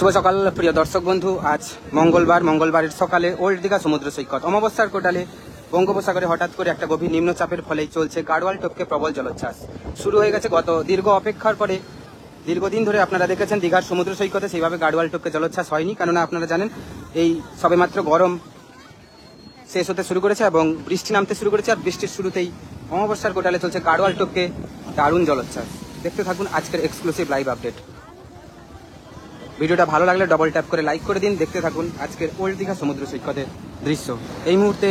শুভ সকাল প্রিয় দর্শক বন্ধু। আজ মঙ্গলবারের সকালে ওল্ড দীঘা সমুদ্র সৈকত অমাবস্যার কোটালে বঙ্গোপসাগরে হঠাৎ করে একটা গভীর নিম্নচাপের ফলেই চলছে গাড়োয়াল টপকে প্রবল জলোচ্ছ্বাস শুরু হয়ে গেছে। গত দীর্ঘ অপেক্ষার পরে দীর্ঘদিন ধরে আপনারা দেখেছেন দীঘার সমুদ্র সৈকতে সেইভাবে গাড়োয়াল টপকে জলোচ্ছ্বাস হয়নি, কেননা আপনারা জানেন এই সবেমাত্র গরম শেষ হতে শুরু করেছে এবং বৃষ্টি নামতে শুরু করেছে। আর বৃষ্টির শুরুতেই অমাবস্যার কোটালে চলছে গাড়োয়াল টপকে দারুণ জলোচ্ছ্বাস। দেখতে থাকুন আজকের এক্সক্লুসিভ লাইভ আপডেট। ভিডিওটা ভালো লাগলে ডবল ট্যাপ করে লাইক করে দিন। দেখতে থাকুন আজকের ওল্ড দীঘা সমুদ্র সৈকতের দৃশ্য। এই মুহূর্তে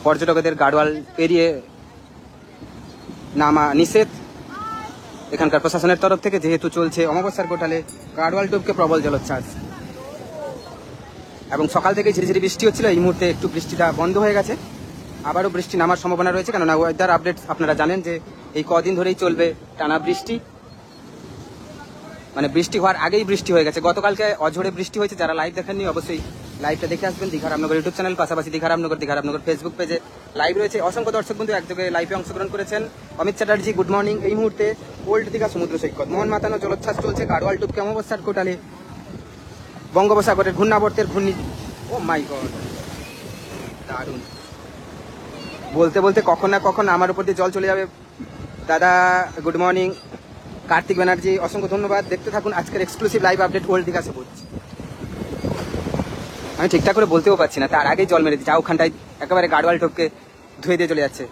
পর্যটকদের গাড়োয়াল পেরিয়ে নামা নিষেধ এখানকার প্রশাসনের তরফ থেকে, যেহেতু চলছে অমাবস্যার কোটালে গাড়োয়াল টপকে প্রবল জলোচ্ছ্বাস এবং সকাল থেকে ঝিরিঝিরি বৃষ্টি হচ্ছিল। এই মুহূর্তে একটু বৃষ্টিটা বন্ধ হয়ে গেছে, আবারও বৃষ্টি নামার সম্ভাবনা রয়েছে, কেননা ওয়েদার আপডেট আপনারা জানেন যে এই কদিন ধরেই চলবে টানা বৃষ্টি। মানে বৃষ্টি হওয়ার আগেই বৃষ্টি হয়ে গেছে। গতকালকে অঝোরে বৃষ্টি হয়েছে। যারা লাইভ দেখেননি অবশ্যই লাইভটা দেখে আসবেন। দীঘা রামনগর ইউটিউব চ্যানেল, পাশাপাশি দীঘা রামনগর ফেসবুক পেজে লাইভ রয়েছে। অসংখ্য দর্শক বন্ধু একযোগে লাইভে অংশগ্রহণ করেছেন। Amit Chatterjee, good morning. এই মুহূর্তে ওল্ড দীঘা সমুদ্র সৈকত মন মাতানো জলোচ্ছ্বাস চলছে গাড়োয়াল টপকে অমাবস্যার কোটালে বঙ্গোপসাগরের ঘূর্ণাবর্তের ও মাই গড, দারুণ। বলতে বলতে কখন না কখন আমার উপর দিয়ে জল চলে যাবে। দাদা গুড মর্নিং। কার্তিক ব্যানার্জি অসংখ্য ধন্যবাদ। দেখতে থাকুন আজকের exclusive live update old Digha সবুজ। আমি ঠিকঠাক করে বলতেও পারছি না, তার আগেই জল মেরে দিচ্ছে। ওখানটায় একেবারে গাড়োয়াল টপকে ধুয়ে দিয়ে চলে যাচ্ছে।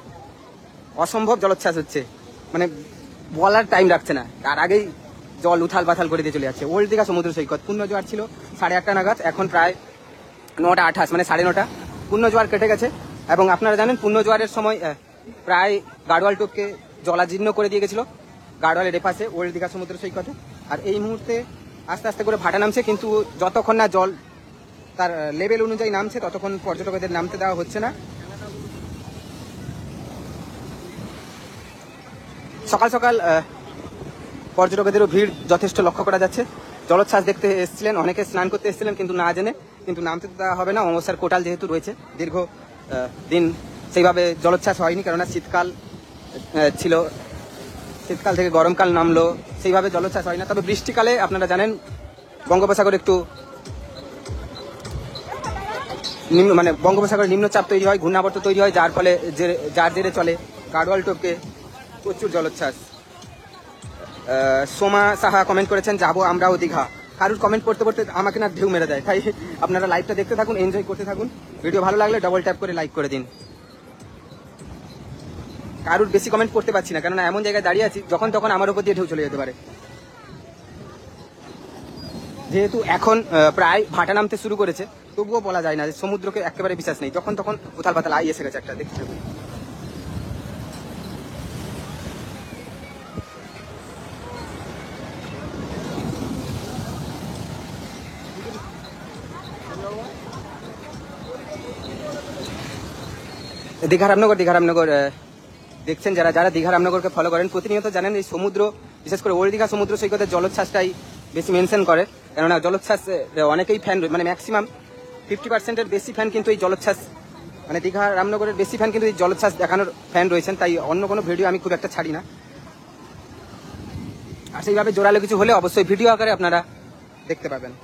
অসম্ভব জলোচ্ছ্বাস হচ্ছে, মানে বলার টাইম রাখছে না, তার আগেই জল উথাল পাথাল করে দিয়ে চলে যাচ্ছে। ওল্ড দীঘা সমুদ্র সৈকত পূর্ণ জোয়ার ছিল 8:30 নাগাদ, এখন প্রায় 9:28, মানে 9:30 পূর্ণ জোয়ার কেটে গেছে। এবং আপনারা জানেন পূর্ণ জোয়ারের সময় প্রায় গাড়োয়াল টপকে জলাজীর্ণ করে দিয়ে গেছিল গাড়োয়ালের এপাশে ওল্ড দীঘা সমুদ্র সৈকতে। আর এই মুহূর্তে আস্তে আস্তে করে ভাটা নামছে, কিন্তু যতক্ষণ না জল তার লেভেল অনুযায়ী নামছে ততক্ষণ পর্যটকদের নামতে দেওয়া হচ্ছে না। সকাল সকাল পর্যটকদেরও ভিড় যথেষ্ট লক্ষ্য করা যাচ্ছে। জলোচ্ছ্বাস দেখতে এসেছিলেন, অনেকে স্নান করতে এসেছিলেন কিন্তু না জেনে। কিন্তু নামতে দেওয়া হবে না, অমাবস্যার কোটাল যেহেতু রয়েছে। দীর্ঘ দিন সেইভাবে জলোচ্ছ্বাস হয়নি, কেননা শীতকাল ছিল, শীতকাল থেকে গরমকাল নামলো, সেইভাবে জলোচ্ছ্বাস হয় না। তবে বৃষ্টিকালে আপনারা জানেন বঙ্গোপসাগর একটু মানে বঙ্গোপসাগরের নিম্নচাপ তৈরি হয়, ঘূর্ণাবর্ত তৈরি হয়, যার ফলে যার জেরে চলে গাড়োয়াল টপকে প্রচুর জলোচ্ছ্বাস। সোমা সাহা কমেন্ট করেছেন যাবো আমরাও দীঘা। কারুর কমেন্ট পড়তে পড়তে আমাকে না ঢেউ মেরে দেয়, তাই আপনারা লাইভটা দেখতে থাকুন, এনজয় করতে থাকুন। ভিডিও ভালো লাগলে ডবল ট্যাপ করে লাইক করে দিন। কারুর বেশি কমেন্ট করতে পারছি না, কেননা এমন জায়গায় দাঁড়িয়ে আছি যখন তখন আমার উপর দিয়ে ঢেউ চলে যেতে পারে। যেহেতু এখন প্রায় ভাটা নামতে শুরু করেছে, তবুও বলা যায় না যে সমুদ্রকে একেবারে বিশ্বাস নেই, যখন তখন উথাল পাতাল আই এসে গেছে একটা। দেখতে দীঘা রামনগর দেখছেন যারা যারা দীঘা রামনগরকে ফলো করেন প্রতিনিয়ত জানেন এই সমুদ্র, বিশেষ করে ওল্ড দীঘা সমুদ্র সৈকতের জলোচ্ছ্বাসটাই বেশি মেনশন করে, কেননা জলোচ্ছ্বাস অনেকেই ফ্যান, মানে ম্যাক্সিমাম 50%-এর বেশি ফ্যান কিন্তু এই জলোচ্ছ্বাস, মানে দীঘা রামনগরের বেশি ফ্যান কিন্তু এই জলোচ্ছ্বাস দেখানোর ফ্যান রয়েছেন। তাই অন্য কোনো ভিডিও আমি খুব একটা ছাড়ি না। আর সেইভাবে জোরালো কিছু হলে অবশ্যই ভিডিও আকারে আপনারা দেখতে পাবেন।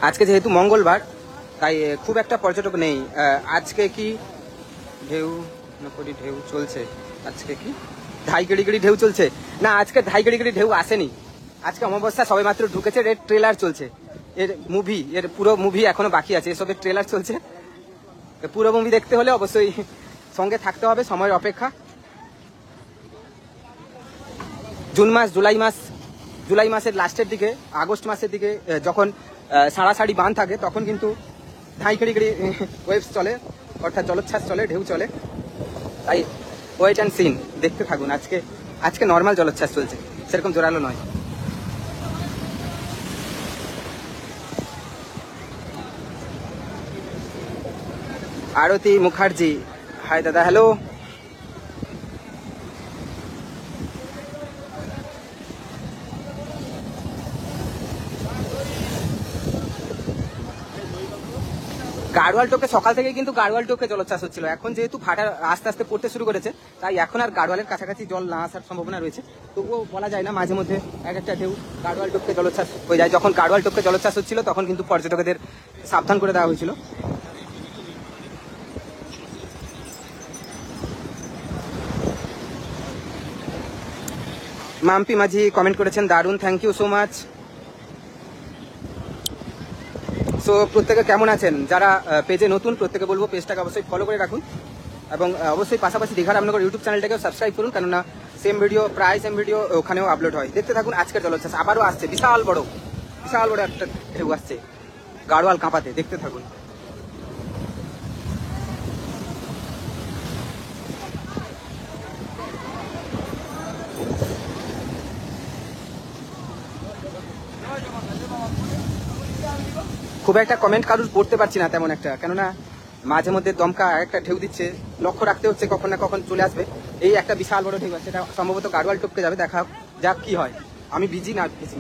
আজকে যেহেতু মঙ্গলবার তাই খুব একটা পর্যটক নেই। আজকে কি ঢেউ চলছে, আজকে কি ধাইগড়ি ঢেউ চলছে না, আজকে ধাইগড়ি ঢেউ আসেনি। আজকে অমাবস্যা সবে মাত্র ঢুকেছে, এর ট্রেলার চলছে, এর পুরো মুভি এখনো বাকি আছে, এসবের ট্রেলার চলছে। পুরো মুভি দেখতে হলে অবশ্যই সঙ্গে থাকতে হবে, সময়ের অপেক্ষা। জুলাই মাসের লাস্টের দিকে, আগস্ট মাসের দিকে যখন সাড়াসাড়ি বাঁধ থাকে তখন কিন্তু ধাইগড়ি ওয়েভস চলে, অর্থাৎ জলোচ্ছ্বাস চলে, ঢেউ চলে। তাই ওয়েট অ্যান্ড সিন, দেখতে থাকুন। আজকে নর্মাল জলোচ্ছ্বাস চলছে, সেরকম জোরালো নয়। আরতি মুখার্জি, হাই দাদা, হ্যালো। গাড়োয়াল টোকে সকাল থেকে কিন্তু গাড়োয়াল টোকে জলোচ্ছ্বাস হচ্ছিল, এখন যেহেতু ভাটা আস্তে আস্তে পড়তে শুরু করেছে তাই এখন আর গাড়োয়ালের কাছাকাছি জল না আসার সম্ভাবনা রয়েছে। তবুও বলা যায় না, মাঝে মধ্যে এক একটা ঢেউ গাড়োয়াল টোকে জলোচ্ছ্বাস হয়ে যায়। যখন গাড়োয়াল টোকে জলোচ্ছ্বাস হচ্ছিল তখন কিন্তু পর্যটকদের সাবধান করে দেওয়া হয়েছিল। মাম্পি মাঝি কমেন্ট করেছেন দারুন, thank you so much. So প্রত্যেকে কেমন আছেন? যারা পেজে নতুন প্রত্যেকে বলবো পেজটাকে অবশ্যই ফলো করে রাখুন এবং অবশ্যই পাশাপাশি দীঘা রামনগর ইউটিউব চ্যানেলটাকেও সাবস্ক্রাইব করুন, কেননা প্রায় সেম ভিডিও ওখানেও আপলোড হয়। দেখতে থাকুন আজকের জলোচ্ছ্বাস আবারও আসছে, বিশাল বড় একটা ঢেউ আসছে গাড়োয়াল কাঁপাতে, দেখতে থাকুন। খুব একটা কমেন্ট কারুর পড়তে পারছি না তেমন একটা, কেননা মাঝে মধ্যে দমকা একটা ঢেউ দিচ্ছে, লক্ষ্য রাখতে হচ্ছে কখন না কখন চলে আসবে। এই একটা বিশাল বড় ঢেউ আছে, এটা সম্ভবত গাড়োয়াল টপকে যাবে, দেখা যাক কি হয়। আমি বিজি না বিজি।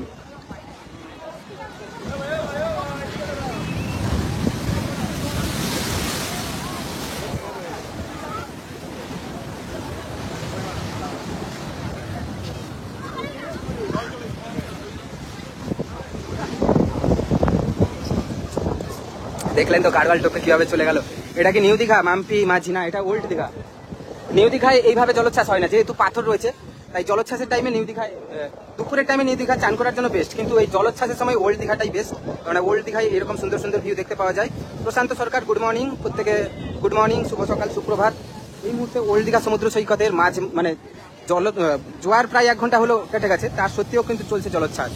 দেখলেন তো গাড়োয়াল টোপে কিভাবে চলে গেল। এটা কি নিউ দীঘা মাম্পি মাঝি? না, এটা ওল্ড দীঘা। নিউ দীঘায় এইভাবে জলোচ্ছ্বাস হয় না, যেহেতু পাথর রয়েছে তাই জলোচ্ছ্বাসের টাইমে নিউ দীঘায় দুপুরের টাইমে নিউ দীঘা চান করার জন্য বেস্ট, কিন্তু এই জলোচ্ছ্বাসের সময় ওল্ড দীঘাটাই বেস্ট, কারণ ওল্ড দীঘায় এরকম সুন্দর সুন্দর ভিউ দেখতে পাওয়া যায়। প্রশান্ত সরকার গুড মর্নিং, গুড মর্নিং, শুভ সকাল, সুপ্রভাত। এই মুহূর্তে ওল্ড দীঘা সমুদ্র সৈকতের মাঝ মানে জোয়ার প্রায় 1 ঘন্টা হলো কেটে গেছে, তার সত্ত্বেও কিন্তু চলছে জলোচ্ছ্বাস।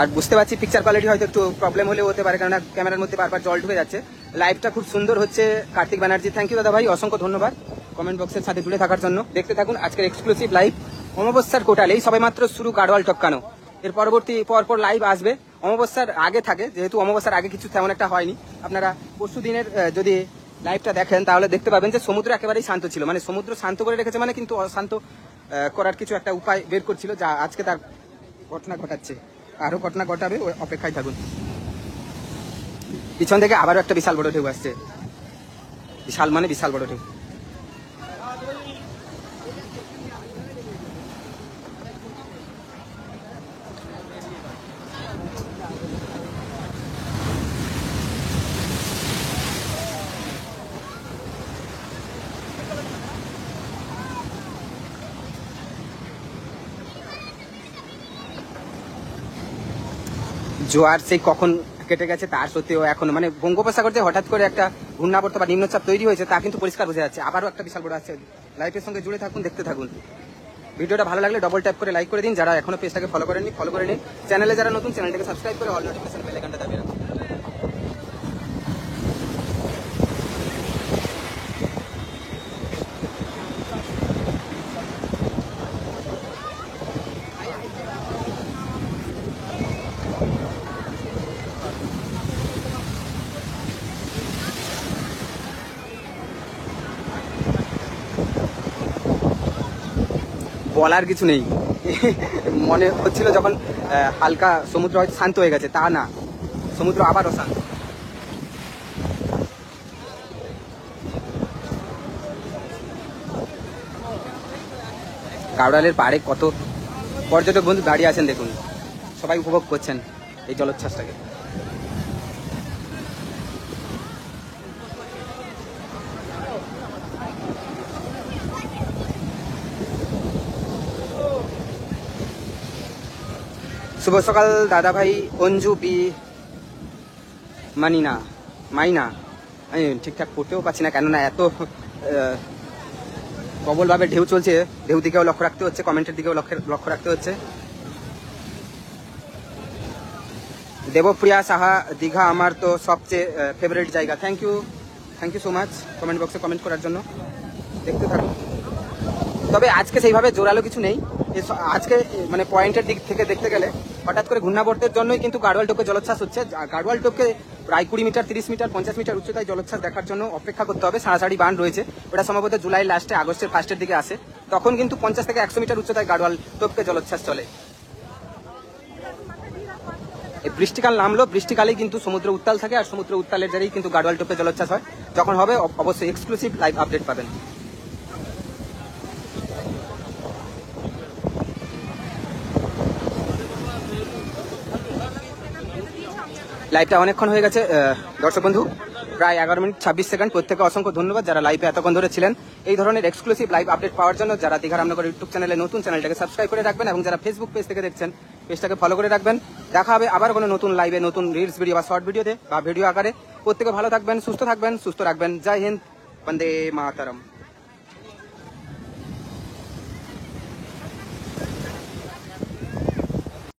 আর বুঝতে পারছি পিকচার কোয়ালিটি হয়তো একটু প্রবলেম হলেও হতে পারে, কারণ ক্যামেরার মধ্যে বারবার জল ঢুকে যাচ্ছে। লাইভটা খুব সুন্দর হচ্ছে কার্তিক ব্যানার্জি, থ্যাংক ইউ দাদা ভাই, অসংখ্য ধন্যবাদ কমেন্ট বক্সের সাথে জুড়ে থাকার জন্য। দেখতে থাকুন আজকের এক্সক্লুসিভ লাইভ অমাবস্যার কোটাল। এই সবে মাত্র শুরু গাড়োয়াল টপকানো, এর পরবর্তী পরপর লাইভ আসবে অমাবস্যার আগে থাকে, যেহেতু অমাবস্যার আগে কিছু তেমন একটা হয়নি। আপনারা পরশু দিনের যদি লাইভটা দেখেন তাহলে দেখতে পাবেন যে সমুদ্র একেবারেই শান্ত ছিল, মানে সমুদ্র শান্ত করে রেখেছে, মানে কিন্তু অশান্ত করার কিছু একটা উপায় বের করছিল, যা আজকে তার ঘটনা ঘটাচ্ছে, আরো ঘটনা ঘটাবে, অপেক্ষায় থাকুন। পিছন থেকে আবারও একটা বিশাল বড় ঢেউ আসছে, বিশাল মানে বিশাল বড় ঢেউ। জোয়ার সেই কখন কেটে গেছে তার সত্ত্বেও এখন মানে বঙ্গোপসাগর যে হঠাৎ করে একটা ঘূর্ণাবর্ত বা নিম্নচাপ তৈরি হয়েছে তা কিন্তু পরিষ্কার বোঝা যাচ্ছে। আবারও একটা বিশাল বড় আসছে, লাইভের সঙ্গে জুড়ে থাকুন, দেখতে থাকুন। ভিডিওটা ভালো লাগলে ডবল ট্যাপ করে লাইক করে দিন, যারা এখনো পেজটাকে ফলো করেননি ফলো করে নিন, চ্যানেলে যারা নতুন চ্যানেলটাকে সাবস্ক্রাইব করে অল নোটিফিকেশন বেল আইকনটা দাবিয়ে রাখুন। বলার কিছু নেই, মনে হচ্ছিল যখন হালকা সমুদ্র হয়তো শান্ত হয়ে গেছে, তা না, সমুদ্র আবারও শান্ত। গাড়োয়ালের পাড়ে কত পর্যটক বন্ধু দাঁড়িয়ে আছেন, দেখুন সবাই উপভোগ করছেন এই জলোচ্ছ্বাসটাকে। শুভ সকাল দাদা ভাই অঞ্জু বি মানিনা মাইনা, আমি ঠিকঠাক পড়তেও পারছি না, কেননা এত প্রবলভাবে ঢেউ চলছে, ঢেউ দিকেও লক্ষ্য রাখতে হচ্ছে, কমেন্টের দিকেও লক্ষ্য রাখতে হচ্ছে। দেবপ্রিয়া সাহা, দীঘা আমার তো সবচেয়ে ফেভারিট জায়গা, thank you so much comment বক্সে কমেন্ট করার জন্য। দেখতে থাকুন। তবে আজকে সেইভাবে জোরালো কিছু নেই, আজকে মানে পয়েন্টের দিক থেকে দেখতে গেলে হঠাৎ করে ঘূর্ণাবর্তের জন্যই কিন্তু গাড়োয়াল টোপে জলোচ্ছ্বাস হচ্ছে। গাড়োয়াল টোপকে প্রায় 20 মিটার, 30 মিটার, 50 মিটার উচ্চতায় জলোচ্ছ্বাস দেখার জন্য অপেক্ষা করতে হবে। সাড়াসাড়ি বান রয়েছে, ওটা সম্ভবত জুলাই লাস্টে আগস্টের ফার্স্টের দিকে আসে, তখন কিন্তু 50 থেকে 100 মিটার উচ্চতায় গাড়োয়াল টোপকে জলোচ্ছ্বাস চলে। এই বৃষ্টিকাল নামলো, বৃষ্টিকালেই কিন্তু সমুদ্র উত্তাল থাকে, আর সমুদ্র উত্তালের জেরেই কিন্তু গাড়োয়াল টোপে জলোচ্ছ্বাস হয়। যখন হবে অবশ্যই এক্সক্লুসিভ লাইভ আপডেট পাবেন। লাইভটা অনেকক্ষণ হয়ে গেছে দর্শক বন্ধু, প্রায় 11 মিনিট 26 সেকেন্ড। প্রত্যেকে অসংখ্য ধন্যবাদ যারা লাইভে এতক্ষণ ধরে ছিলেন। এই ধরনের এক্সক্লুসিভ লাইভ আপডেট পাওয়ার জন্য যারা দীঘা রামনগর ইউটিউব চ্যানেলে নতুন, চ্যানেলটাকে সাবস্ক্রাইব করে রাখবেন, এবং যারা ফেসবুক পেজ থেকে দেখছেন পেজটাকে ফলো করে রাখবেন। দেখা হবে আবার কোনো নতুন লাইভে, নতুন রিলস ভিডিও বা শর্ট ভিডিওতে বা ভিডিও আকারে। প্রত্যেকে ভালো থাকবেন, সুস্থ থাকবেন, সুস্থ রাখবেন। জয় হিন্দ, বন্দে মাতরম।